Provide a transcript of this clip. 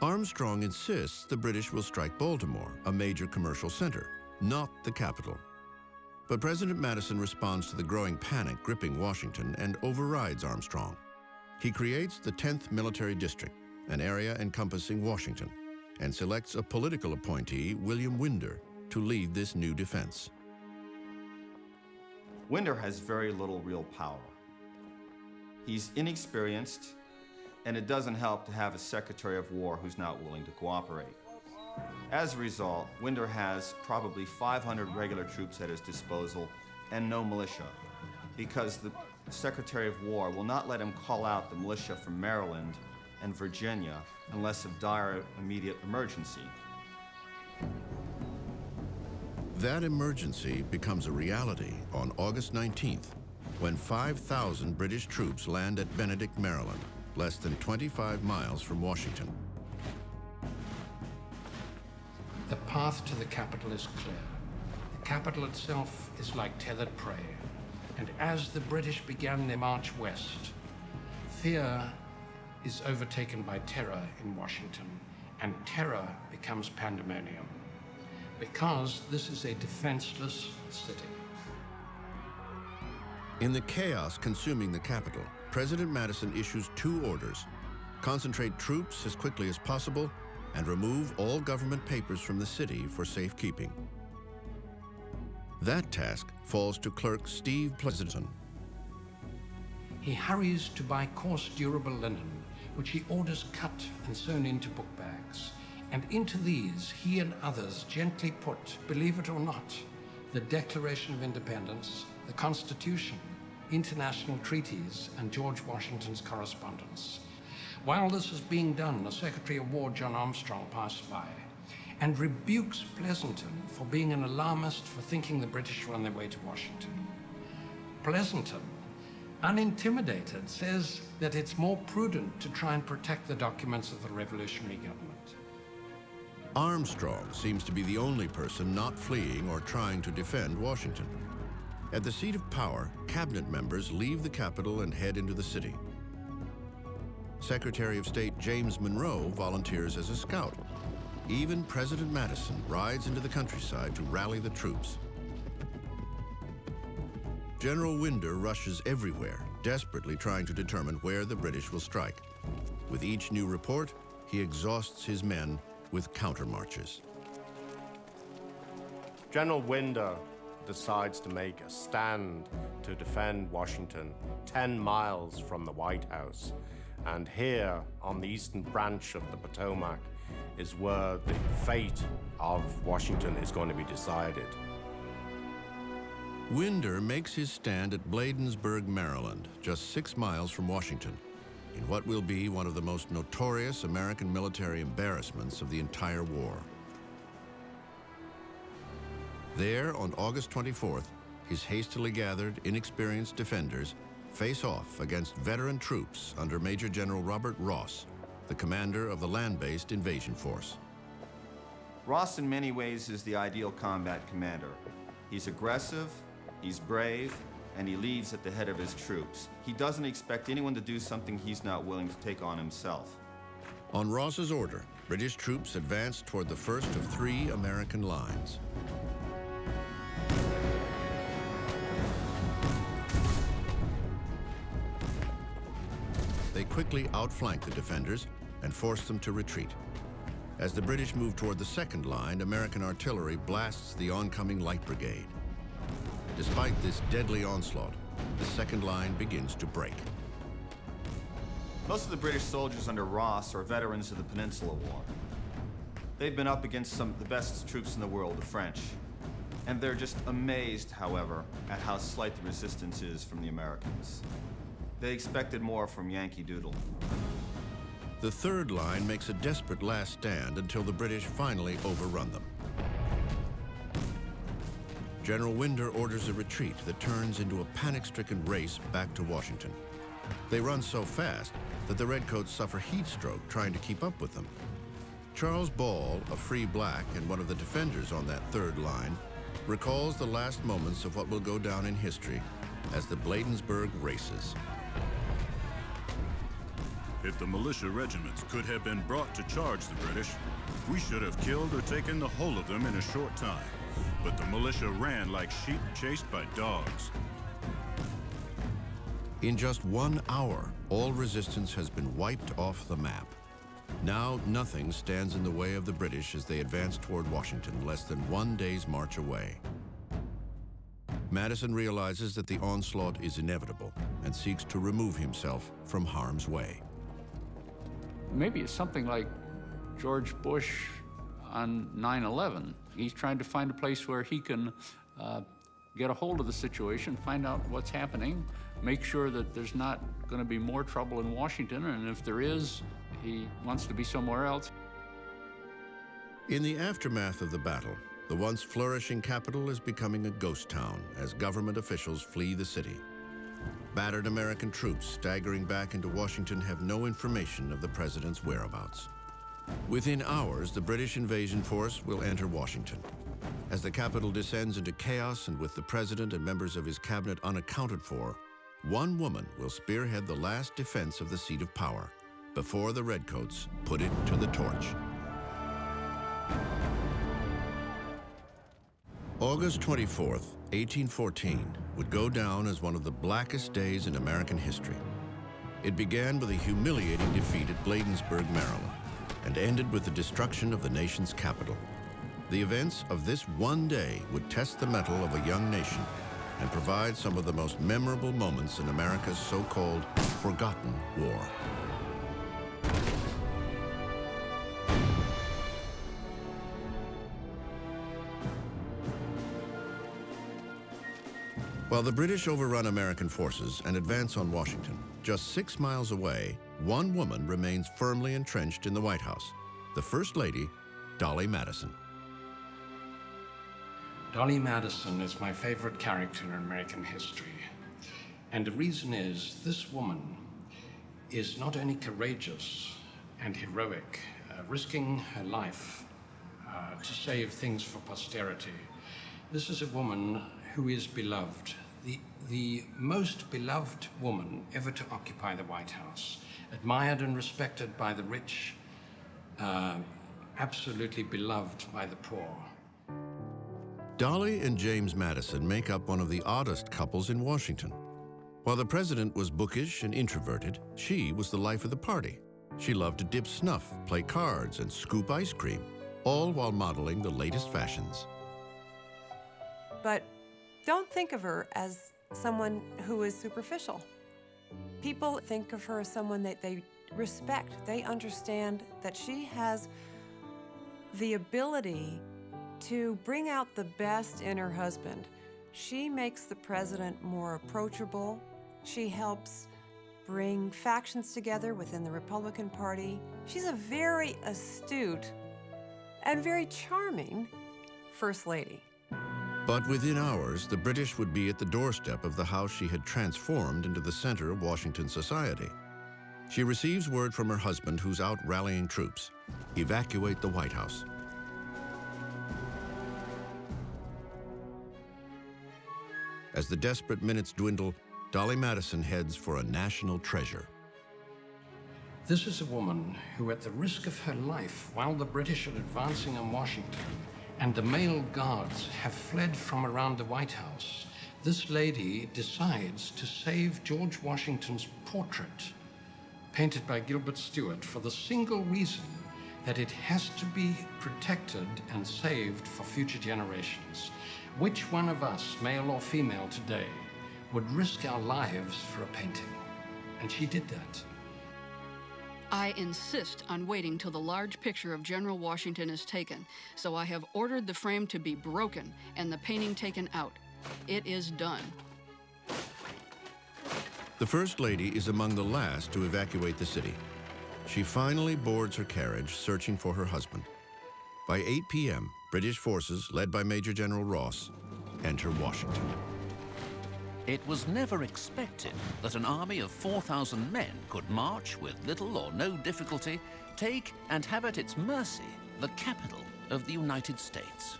Armstrong insists the British will strike Baltimore, a major commercial center, not the capital. But President Madison responds to the growing panic gripping Washington and overrides Armstrong. He creates the 10th Military District, an area encompassing Washington, and selects a political appointee, William Winder, to lead this new defense. Winder has very little real power. He's inexperienced, and it doesn't help to have a Secretary of War who's not willing to cooperate. As a result, Winder has probably 500 regular troops at his disposal and no militia, because the Secretary of War will not let him call out the militia from Maryland and Virginia unless of dire immediate emergency. That emergency becomes a reality on August 19th, when 5,000 British troops land at Benedict, Maryland, less than 25 miles from Washington. The path to the capital is clear. The capital itself is like tethered prey. And as the British began their march west, fear is overtaken by terror in Washington, and terror becomes pandemonium, because this is a defenseless city. In the chaos consuming the capital, President Madison issues 2 orders: concentrate troops as quickly as possible and remove all government papers from the city for safekeeping. That task falls to clerk Steve Pleasanton. He hurries to buy coarse, durable linen, which he orders cut and sewn into book bags. And into these, he and others gently put, believe it or not, the Declaration of Independence, the Constitution, international treaties, and George Washington's correspondence. While this is being done, the Secretary of War, John Armstrong, passed by and rebukes Pleasanton for being an alarmist, for thinking the British were on their way to Washington. Pleasanton, unintimidated, says that it's more prudent to try and protect the documents of the revolutionary government. Armstrong seems to be the only person not fleeing or trying to defend Washington. At the seat of power, cabinet members leave the capital and head into the city. Secretary of State James Monroe volunteers as a scout. Even President Madison rides into the countryside to rally the troops. General Winder rushes everywhere, desperately trying to determine where the British will strike. With each new report, he exhausts his men with countermarches. General Winder decides to make a stand to defend Washington 10 miles from the White House. And here, on the eastern branch of the Potomac, is where the fate of Washington is going to be decided. Winder makes his stand at Bladensburg, Maryland, just 6 miles from Washington, in what will be one of the most notorious American military embarrassments of the entire war. There, on August 24th, his hastily gathered, inexperienced defenders face off against veteran troops under Major General Robert Ross, the commander of the land-based invasion force. Ross, in many ways, is the ideal combat commander. He's aggressive, he's brave, and he leads at the head of his troops. He doesn't expect anyone to do something he's not willing to take on himself. On Ross's order, British troops advanced toward the first of 3 American lines. They quickly outflanked the defenders and forced them to retreat. As the British move toward the second line, American artillery blasts the oncoming light brigade. Despite this deadly onslaught, the second line begins to break. Most of the British soldiers under Ross are veterans of the Peninsula War. They've been up against some of the best troops in the world, the French. And they're just amazed, however, at how slight the resistance is from the Americans. They expected more from Yankee Doodle. The third line makes a desperate last stand until the British finally overrun them. General Winder orders a retreat that turns into a panic-stricken race back to Washington. They run so fast that the Redcoats suffer heat stroke trying to keep up with them. Charles Ball, a free black and one of the defenders on that third line, recalls the last moments of what will go down in history as the Bladensburg races. If the militia regiments could have been brought to charge the British, we should have killed or taken the whole of them in a short time. But the militia ran like sheep chased by dogs. In just 1 hour, all resistance has been wiped off the map. Now, nothing stands in the way of the British as they advance toward Washington, less than 1 day's march away. Madison realizes that the onslaught is inevitable and seeks to remove himself from harm's way. Maybe it's something like George Bush on 9/11. He's trying to find a place where he can get a hold of the situation, find out what's happening, make sure that there's not going to be more trouble in Washington, and if there is, he wants to be somewhere else. In the aftermath of the battle, the once flourishing capital is becoming a ghost town as government officials flee the city. Battered American troops staggering back into Washington have no information of the president's whereabouts. Within hours, the British invasion force will enter Washington. As the capital descends into chaos and with the president and members of his cabinet unaccounted for, one woman will spearhead the last defense of the seat of power before the Redcoats put it to the torch. August 24th, 1814, would go down as one of the blackest days in American history. It began with a humiliating defeat at Bladensburg, Maryland, and ended with the destruction of the nation's capital. The events of this one day would test the mettle of a young nation and provide some of the most memorable moments in America's so-called forgotten war. While the British overrun American forces and advance on Washington, just 6 miles away, one woman remains firmly entrenched in the White House, the First Lady, Dolly Madison. Dolly Madison is my favorite character in American history. And the reason is this woman is not only courageous and heroic, risking her life to save things for posterity. This is a woman who is beloved, the most beloved woman ever to occupy the White House, admired and respected by the rich, absolutely beloved by the poor. Dolly and James Madison make up one of the oddest couples in Washington. While the president was bookish and introverted, she was the life of the party. She loved to dip snuff, play cards, and scoop ice cream, all while modeling the latest fashions. But don't think of her as someone who is superficial. People think of her as someone that they respect. They understand that she has the ability to bring out the best in her husband. She makes the president more approachable. She helps bring factions together within the Republican Party. She's a very astute and very charming First Lady. But within hours, the British would be at the doorstep of the house she had transformed into the center of Washington society. She receives word from her husband, who's out rallying troops. Evacuate the White House. As the desperate minutes dwindle, Dolly Madison heads for a national treasure. This is a woman who, at the risk of her life, while the British are advancing on Washington and the male guards have fled from around the White House, this lady decides to save George Washington's portrait, painted by Gilbert Stuart, for the single reason that it has to be protected and saved for future generations. Which one of us, male or female today, would risk our lives for a painting? And she did that. I insist on waiting till the large picture of General Washington is taken, so I have ordered the frame to be broken and the painting taken out. It is done. The First Lady is among the last to evacuate the city. She finally boards her carriage, searching for her husband. By 8 p.m., British forces, led by Major General Ross, enter Washington. It was never expected that an army of 4,000 men could march with little or no difficulty, take and have at its mercy the capital of the United States.